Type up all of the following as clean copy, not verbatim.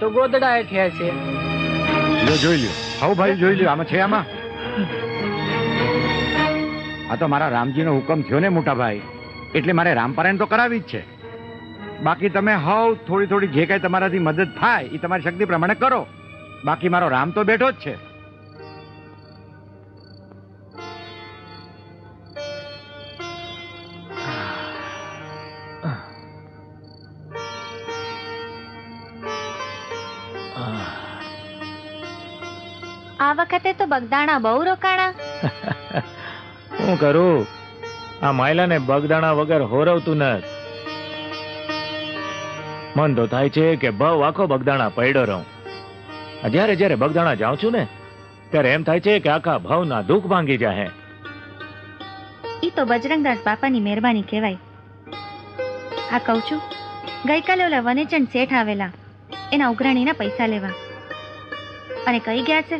તો ગોદડા હેઠ્યા છે. જોઈ લ્યો હાઉ ભાઈ, જોઈ લ્યો આમાં છે. આમાં આ તો મારા રામજીનો હુકમ થયો ને મોટા ભાઈ, એટલે મારે રામપારાયણ તો કરાવી જ છે. બાકી તમે હાઉ થોડી થોડી જે કાંઈ તમારાથી મદદ થાય એ તમારી શક્તિ પ્રમાણે કરો. બાકી મારો રામ તો બેઠો જ છે. આ વખતે તો બગદાણા બહુ રોકાણા. શું કરું, આ માયલાને બગદાણા વગર હોરવતું નથી. મન તો થાય છે કે બહુ આખો બગદાણા પડ્યો રહું. જ્યારે જ્યારે બગદાણા જાઉં છું ને ત્યારે એમ થાય છે કે આખા ભાવના દુઃખ ભાંગી જાય. ઈ તો બજરંગદાસ બાપાની મહેરબાની કહેવાય. આ કહું છું, ગઈકાલે ઓલા વનેચંદ શેઠ આવેલા એના ઉઘરાણીના પૈસા લેવા, અને કહી ગયા છે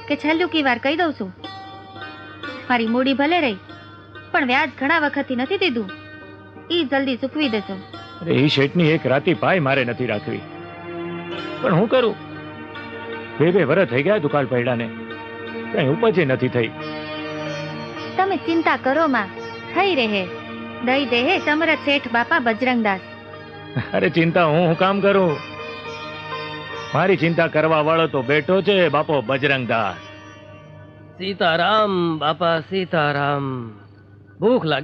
કે છેલ્લું કી વાર કહી દઉં છું, મારી મૂડી ભલે રહી પણ વ્યાજ ઘણા વખતથી નથી દીધું, ઈ જલ્દી ચૂકવી દેજો. અરે એ શેઠની એક રાતી પાય મારે નથી રાખવી, પણ હું કરું? બે વર્ષ થઈ ગયા દુકાળ પડ્યાને, કઈ ઉપજ નથી થઈ. તમે ચિંતા કરો માં, થઈ રહે. દઈ દેહે સમરથ શેઠ બાપા બજરંગદાસ. અરે ચિંતા હું કામ કરું? મારી ચિંતા કરવા વાળો તો બેઠો છે બાપો બજરંગદાસ. સીતારામ બાપા સીતારામ. ભૂખ લાગી.